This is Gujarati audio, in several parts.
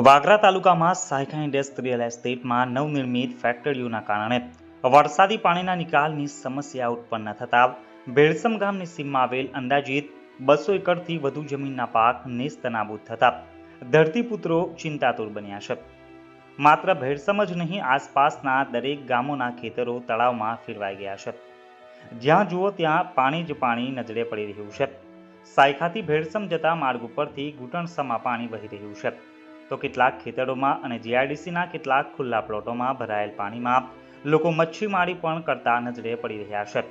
વાગરા તાલુકામાં સાયખા ઇન્ડસ્ટ્રીયલ એસ્ટેટમાં નવનિર્મિત ફેક્ટરીઓના કારણે વરસાદી પાણીના નિકાલની સમસ્યા ઉત્પન્ન થતા ભેળસમ ગામની સીમમાં આવેલ અંદાજિત 200 એકરથી વધુ જમીનના પાક નેસ્તનાબૂદ થતા ધરતીપુત્રો ચિંતાતુર બન્યા છે. માત્ર ભેળસમ જ નહીં, આસપાસના દરેક ગામોના ખેતરો તળાવમાં ફેરવાઈ ગયા છે. જ્યાં જુઓ ત્યાં પાણી જ પાણી નજરે પડી રહ્યું છે. સાયખાથી ભેળસમ જતા માર્ગ ઉપરથી ઘૂંટણસમાં પાણી વહી રહ્યું છે, તો કેટલાક ખેતરોમાં અને જીઆઈડીસીના કેટલાક ખુલ્લા પ્લોટોમાં ભરાયેલ પાણીમાં લોકો મચ્છીમારી પણ કરતા નજરે પડી રહ્યા છે.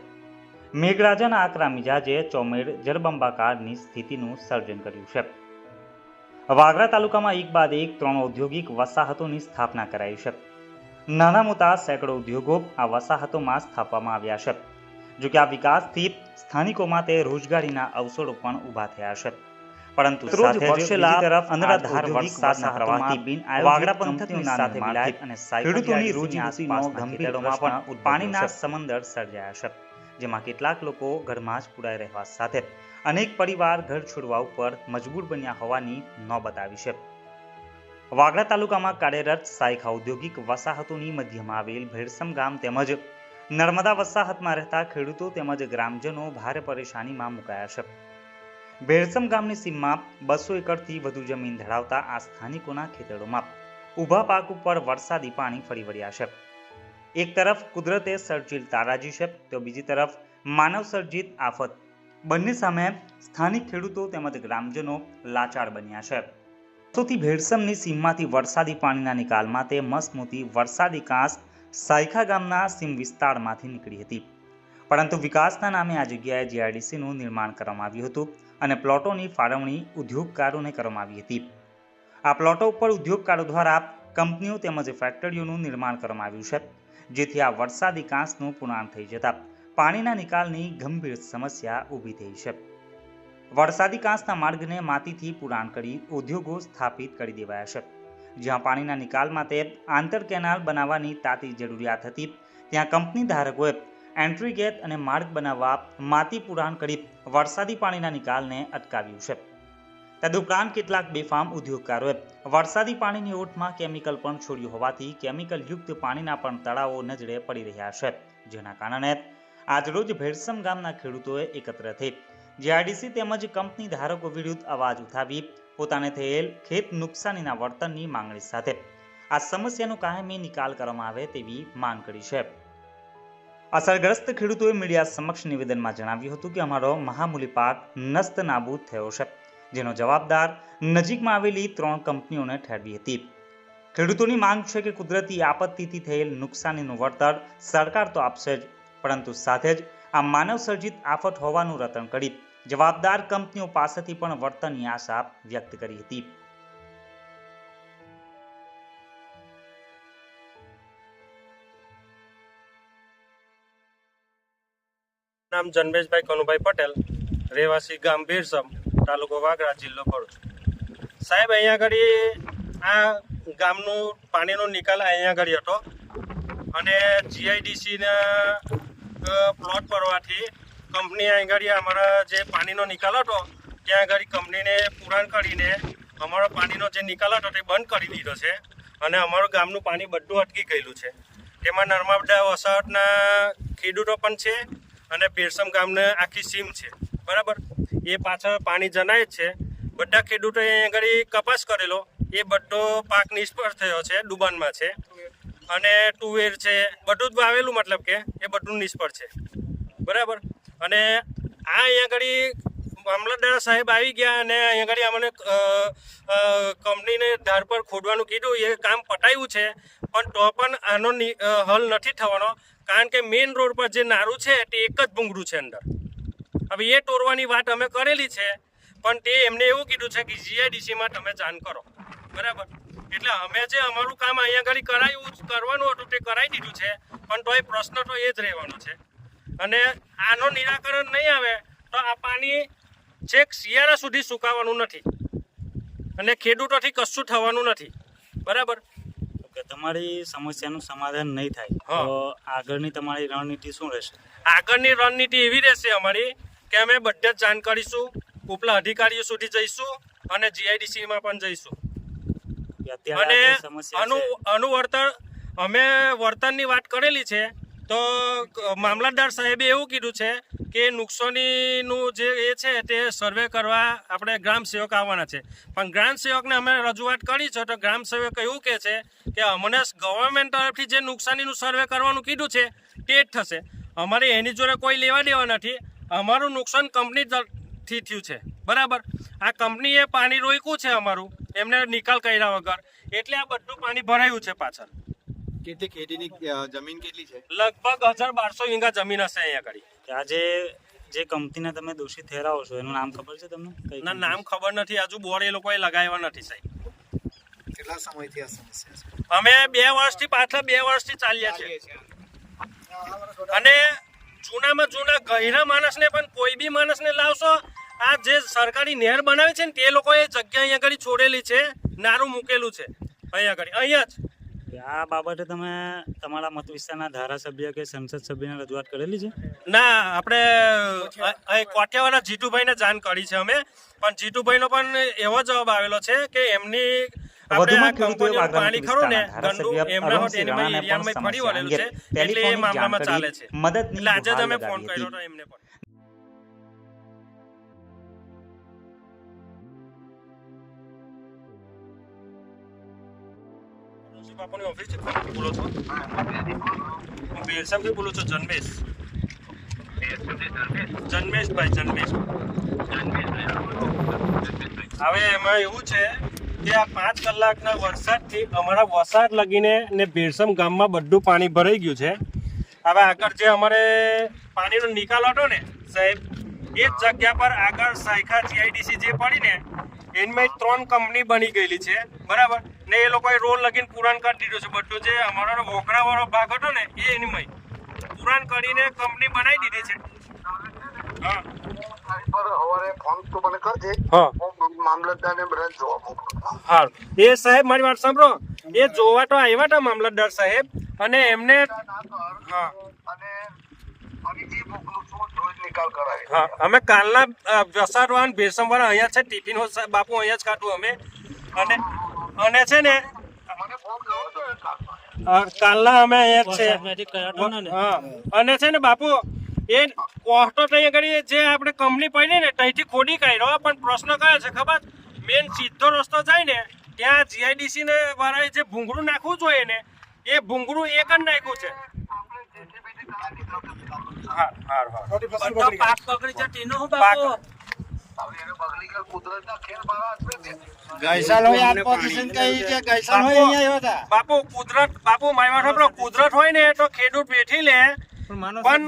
મેઘરાજાના આકરા મિજાજે ચોમેર જળબંબાકારની સ્થિતિનું સર્જન કર્યું છે. વાગરા તાલુકામાં એક બાદ એક 3 ઔદ્યોગિક વસાહતોની સ્થાપના કરાઈ છે. નાના મોટા સેંકડો ઉદ્યોગો આ વસાહતોમાં સ્થાપવામાં આવ્યા છે. જોકે આ વિકાસથી સ્થાનિકોમાં તે રોજગારીના અવસરો પણ ઊભા થયા છે. પરંતુ સાથે વર્ષેલા અનરાધાર વરસાદના પ્રવાહથી વાગરા પંથકની સાથે મિલાય અને ખેડૂતોની રોજીરોટીનો ગંભીરમાં પણ પાણીના સમંદર સર્જાયા છે, જેમાં કેટલાક લોકો ઘરમાં જ પુરાઈ રહેવા સાથે અનેક પરિવાર ઘર છોડવા ઉપર મજબૂર બન્યા હોવાની નોબત આવી છે. વાગરા તાલુકામાં કાર્યરત સાયખા ઔદ્યોગિક વસાહતોની મધ્યમાં આવેલ ભેળસમ ગામ તેમજ નર્મદા વસાહતમાં રહેતા ખેડૂતો તેમજ ગ્રામજનો ભારે પરેશાનીમાં મુકાયા છે. ભેળસમ ગામની સીમમાં 200 એકરથી વધુ જમીન ધરાવતા આ સ્થાનિકોના ખેતરોમાં ઊભા પાક ઉપર વરસાદી પાણી ફરી વળ્યા છે. એક તરફ કુદરતે સર્જેલ તારાજી છે, તો બીજી તરફ માનવ સર્જિત આફત. બંને સામે સ્થાનિક ખેડૂતો તેમજ ગ્રામજનો લાચાર બન્યા છે. વર્ષોથી ભેળસમની સીમમાંથી વરસાદી પાણીના નિકાલ માટે મસમોટી વરસાદી કાંસ સાયખા ગામના સીમ વિસ્તારમાંથી નીકળી હતી. પરંતુ વિકાસના નામે આ જગ્યાએ જીઆઈડીસીનું નિર્માણ કરવામાં આવ્યું હતું અને પ્લોટોની ફાળવણી ઉદ્યોગકારોને કરવામાં આવી હતી. આ પ્લોટો ઉપર ઉદ્યોગકારો દ્વારા કંપનીઓ તેમજ ફેક્ટરીઓનું નિર્માણ કરવામાં આવ્યું છે, જેથી આ વરસાદી કાંસનું પુરાણ થઈ જતા પાણીના નિકાલની ગંભીર સમસ્યા ઊભી થઈ છે. વરસાદી કાંસના માર્ગને માટીથી પુરાણ કરી ઉદ્યોગો સ્થાપિત કરી દેવાયા છે. જ્યાં પાણીના નિકાલ માટે આંતર કેનાલ બનાવવાની તાતી જરૂરિયાત હતી, ત્યાં કંપની ધારકોએ એન્ટ્રી ગેટ અને માર્ગ બનાવવા માટી પુરાણ કરી વરસાદી પાણીના નિકાલને અટકાવ્યું છે. તદુપરાંત કેટલાક બેફામ ઉદ્યોગકારોએ વરસાદી પાણીની ઓટમાં કેમિકલ પણ છોડ્યું હોવાથી કેમિકલ યુક્ત પાણીના પણ તળાવો નજરે પડી રહ્યા છે, જેના કારણે આજરોજ ભેળસમ ગામના ખેડૂતોએ એકત્ર થઈ જીઆઈડીસી તેમજ કંપની ધારકો વિરુદ્ધ અવાજ ઉઠાવી પોતાને થયેલ ખેત નુકસાનીના વળતરની માંગણી સાથે આ સમસ્યાનો કાયમી નિકાલ કરવામાં આવે તેવી માંગ કરી છે. અસરગ્રસ્ત ખેડૂતોએ મીડિયા સમક્ષ નિવેદનમાં જણાવ્યું હતું કે અમારો મહામૂલી પાક નસ્ત નાબૂદ થયો છે, જેનો જવાબદાર નજીકમાં આવેલી 3 કંપનીઓને ઠેરવી હતી. ખેડૂતોની માંગ છે કે કુદરતી આપત્તિથી થયેલ નુકસાનીનું વળતર સરકાર તો આપશે જ, પરંતુ સાથે જ આ માનવ સર્જિત આફત હોવાનું રટણ કરી જવાબદાર કંપનીઓ પાસેથી પણ વળતરની આશા વ્યક્ત કરી હતી. નામ જનમેશભાઈ કનુભાઈ પટેલ, રહેવાસી ગામ ભેળસમ, તાલુકો વાગરા, જિલ્લો ભરૂચ. સાહેબ, અહીંયા આગળ આ ગામનું પાણીનો નિકાલ અહીંયા આગળ હતો અને જીઆઈડીસીના પ્લોટ પરવાથી કંપની અહીં આગળ અમારા જે પાણીનો નિકાલ હતો ત્યાં આગળ કંપનીને પુરાણ કરીને અમારો પાણીનો જે નિકાલ હતો તે બંધ કરી દીધો છે અને અમારું ગામનું પાણી બધું અટકી ગયેલું છે. તેમાં નર્મદા વસાહતના ખેડૂતો પણ છે અને ભેળસમ ગામને આખી સીમ છે, બરાબર. એ પાછળ પાણી જનાય જ છે. બધા ખેડૂતોએ અહીં આગળ કપાસ કરેલો, એ બધો પાક નિષ્ફળ થયો છે, ડુબાનમાં છે. અને તુવેર છે, બધું જ વાવેલું, મતલબ કે એ બધું નિષ્ફળ છે, બરાબર. અને આ અહીંયા આગળ મામલતદાર સાહેબ આવી ગયા અને અહીંયા આગળ અમને કંપનીને ધાર પર ખોદવાનું કીધું. એ કામ પટાયું છે, પણ તો પણ આનો હલ નથી થવાનો, કારણ કે મેઇન રોડ પર જે નારું છે તે એક જ ભૂંગળું છે અંદર. હવે એ તોડવાની વાત અમે કરેલી છે, પણ તે એમને એવું કીધું છે કે જીઆઈડીસીમાં તમે જાણ કરો, બરાબર. એટલે અમે જે અમારું કામ અહીંયા આગળ કરવાનું હતું તે કરાવી દીધું છે, પણ તો એ પ્રશ્ન તો એ જ રહેવાનો છે. અને આનો નિરાકરણ નહીં આવે તો આ પાણી છેક શિયાળા સુધી સુકાવાનું નથી અને ખેડૂતોથી કશું થવાનું નથી, બરાબર. કે તમારી સમસ્યાનું સમાધાન નહીં થાય હા. તો આગળની તમારી રણનીતિ શું રહેશે? આગળની રણનીતિ એવી રહેશે અમારી કે અમે બધે જ જાણ કરીશું, ઉપલા અધિકારીઓ સુધી જઈશું અને જીઆઈડીસીમાં પણ જઈશું. કે અત્યારે અને આ જે સમસ્યા છે આનું વળતર અમે વળતરની વાત કરેલી છે તો મામલતદાર સાહેબે એવું કીધું છે કે નુકસાનીનું જે એ છે તે સર્વે કરવા આપણે ગ્રામ સેવક આવવાના છે. પણ ગ્રામ સેવકને અમે રજૂઆત કરી છે તો ગ્રામ સેવક એવું કહે છે કે અમને ગવર્મેન્ટ તરફથી જે નુકસાનીનું સર્વે કરવાનું કીધું છે તે જ થશે. અમારે એની જોડે કોઈ લેવા દેવા નથી. અમારું નુકસાન કંપની તરફથી થયું છે, બરાબર. આ કંપનીએ પાણી રોક્યું છે અમારું, એમને નિકાલ કર્યા વગર, એટલે આ બધું પાણી ભરાયું છે પાછળ. કેટલી ખેતીની જમીન કેટલી છે? લગભગ 1200 વીઘા જમીન હશે અહીંયા આગળ. કે આજે જે કંપનીને તમે દોષિત ઠેરાવો છો એનું નામ ખબર છે તમને? કઈ ના, નામ ખબર નથી, હજુ બોર્ડ એ લોકોએ લગાવ્યા નથી સાહેબ. કેટલા સમયથી આ સમસ્યા છે? અમે 2 વર્ષથી પાછળ 2 વર્ષથી ચાલ્યા છે. અને જૂનામાં જૂના ગહેરા માણસને પણ કોઈ બી માણસને લાવશો, આ જે સરકારી નહેર બનાવે છે ને તે લોકોએ જગ્યા અહીંયા આગળ છોડેલી છે, નારું મૂકેલું છે અહીંયા જ. કે આ બાબતે તમે તમારા મત વિસ્તારના ધારાસભ્ય કે સંસદ સભ્યને રજૂઆત કરેલી છે? ના, આપણે કોઠિયાવાળા જીતુભાઈને જાણ કરી છે અમે, પણ જીતુભાઈનો પણ એવો જવાબ આવેલો છે કે એમની વધુમાં ખેડૂતોએ પાણી ખરું ને ગંદુ એમના હોટ એરિયામાં ફરી વળેલું છે, એટલે એ મામલામાં ચાલે છે. એટલે આજે જ અમે ફોન કર્યો હતો એમને પણ. બાપુની ઓફિસ છે, બોલો છો? હું બેરસામથી બોલું છું, જન્મેશભાઈ. હવે એમાં એવું છે કે આ 5 કલાકના વરસાદથી અમારા વસાહત લગીને ને બેરસમ ગામમાં બધું પાણી ભરાઈ ગયું છે. હવે આગળ જે અમારે પાણીનો નિકાલ હતો ને સાહેબ, એ જ જગ્યા પર આગળ સાયખા જીઆઈડીસી જે પડી ને એમાં 3 કંપની બની ગયેલી છે, બરાબર. ને એ લોકોએ રોડ લગીને પુરાણ કરી દીધું છે બધું. જે અમારો વોકરાવાળો ભાગ હતો ને એ એની પુરાણ કરીને કંપની બનાવી દીધી છે. હા, હા. એ સાહેબ મારી વાત સાંભળો, એ જોવા તો આવ્યા હતા મામલતદાર સાહેબ, અને એમને હા અમે કાલના વસાડવાન ભેરસમવાળા અહીંયા છે, ટિફિન બાપુ અહીંયા જ કાઢું અમે. અને છે ને કાલના અમે અહીંયા જ છે. હા, અને છે ને બાપુ એ કોસ્ટો ત્યાં આગળ જે આપણે કંપની પડી ને ત્યાંથી ખોદી કાઢ્યો, પણ પ્રશ્ન કયો છે ખબર? મેન સીધો રસ્તો જાય ને ત્યાં જીઆઈડીસી ને વાળાએ જે ભૂંગળું નાખવું જોઈએ ને એ ભૂંગળું એક જ નાખ્યું છે. બાપુ કુદરત હોય ને તો ખેડૂત વેઠી લે, પણ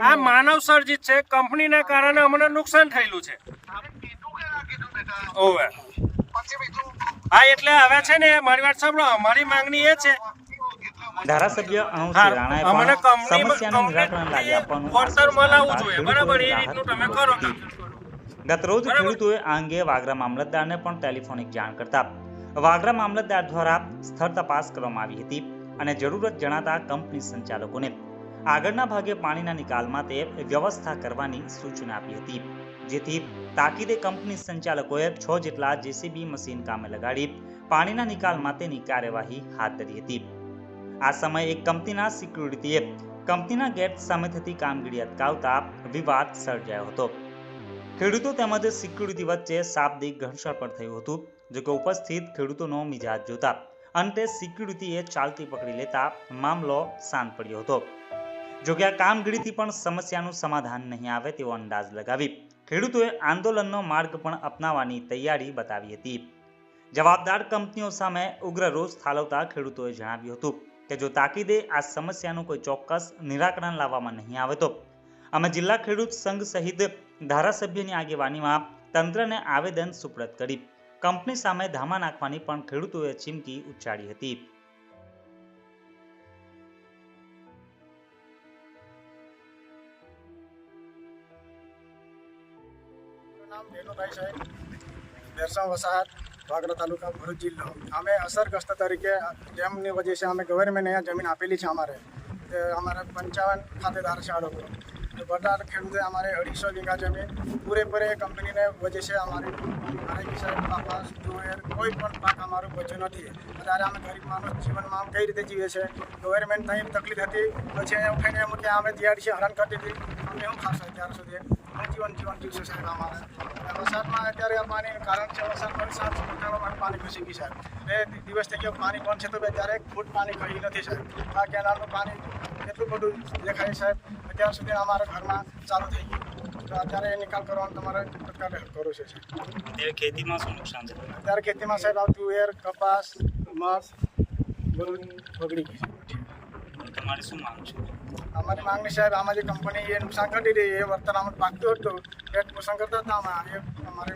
આ માનવ સર્જિત છે. કંપનીના કારણે અમને નુકસાન થયેલું છે. હા, એટલે હવે છે ને મારી વાત સાંભળો, અમારી માંગણી એ છે ધારાસભ્ય અનુસિંહ રાણાએ અમને પણ સમસ્યાનું નિરાકરણ લાવી આપવાનું વળતર મળાવવું જોઈએ, બરાબર. એ રીતનું તમે કરો. ગતરોજ ખેડૂતોએ આ અંગે વાગરા મામલતદારને પણ ટેલિફોનિક જાણ કરતા વાગરા મામલતદાર દ્વારા સ્થળ તપાસ કરવામાં આવી હતી અને જરૂરત જણાતા કંપની સંચાલકોને આગળના ભાગે પાણીના નિકાલ માટે વ્યવસ્થા કરવાની સૂચના આપી હતી, જેથી તાકીદે કંપની સંચાલકોએ 6 જેટલા જેસીબી મશીન કામે લગાડી પાણીના નિકાલ માટેની કાર્યવાહી હાથ ધરી હતી. આ સમયે એક કંપનીના સિક્યુરિટીએ કંપનીના ગેટ સામે થતી કામગીરી અટકાવતા વિવાદ સર્જાયો હતો. ખેડૂતો તેમજ સિક્યુરિટી વચ્ચે શાબ્દિક ઘર્ષણ પણ થયું હતું, જોકે ઉપસ્થિત ખેડૂતોનો મિજાજ જોતા અંતે સિક્યુરિટીએ ચાલતી પકડી લેતા મામલો શાંત પડ્યો હતો. જોકે આ કામગીરીથી પણ સમસ્યાનું સમાધાન નહીં આવે તેવો અંદાજ લગાવી ખેડૂતોએ આંદોલનનો માર્ગ પણ અપનાવવાની તૈયારી બતાવી હતી. જવાબદાર કંપનીઓ સામે ઉગ્ર રોષ ઠાલવતા ખેડૂતોએ જણાવ્યું હતું કે જો તાકીદે આ સમસ્યાનું કોઈ ચોક્કસ નિરાકરણ લાવવામાં નહીં આવે તો અમે જિલ્લા ખેડૂત સંઘ સહિત ધારાસભ્યની આગેવાનીમાં તંત્રને આવેદન સુપ્રત કરી કંપની સામે ધામા નાખવાની પણ ખેડૂતોએ ચીમકી ઉચ્ચારી હતી. નામ વેલુભાઈ સાહેબ, બેરસમ વસાહત વાગરા તાલુકા ભરૂચ જિલ્લો. અમે અસરગ્રસ્ત તરીકે ડેમની વજહ છે અમે ગવર્મેન્ટ અહીંયા જમીન આપેલી છે અમારે 55 ખાતેદાર છે આ લોકો. તો બધા ખેડૂતે અમારે 250 વીઘા જમીન પૂરેપૂરે કંપનીને વજહ છે અમારી સાહેબ કપાસ તુવેર કોઈ પણ પાક અમારું બચ્યું નથી. અત્યારે અમે ગરીબ માણસ જીવનમાં આમ કઈ રીતે જીવે છે. ગવર્મેન્ટ ત્યાં તકલીફ હતી પછી અહીંયા ઉઠાઈને એમ કે અમે જીઆરડીસી હેરાન કરતી હતી અમને શું ખાશે અત્યાર સુધી જીવન જીવશે સાહેબ અમારે. વરસાદમાં અત્યારે આ પાણીનું કારણ છે વરસાદમાં 700 પાણી ઘૂસી ગઈ સાહેબ. 2 દિવસ થઈ ગયો પાણી બંધ છે તો ત્યારે 1 ફૂટ પાણી ગયું નથી સાહેબ. આ કેનાલનું પાણી એટલું બધું દેખાય સાહેબ અત્યાર સુધી અમારા ઘરમાં ચાલુ થઈ ગયું. તો અત્યારે એ નિકાલ કરવાનો તમારે તત્કાળ હેલ્પ કરવું છે સાહેબ. અત્યારે ખેતીમાં શું નુકસાન છે? અત્યારે ખેતીમાં સાહેબ આ તુવેર કપાસ મગ બધું બગડી ગયું છે. તમારી શું માંગ છે? અમારી માંગણી સાહેબ આમાં જે કંપની એ નુકસાન કરી દીધી એ વર્તન આમાં પાકતું હતું પેટ પોષણ કરતા હતા આમાં એ અમારે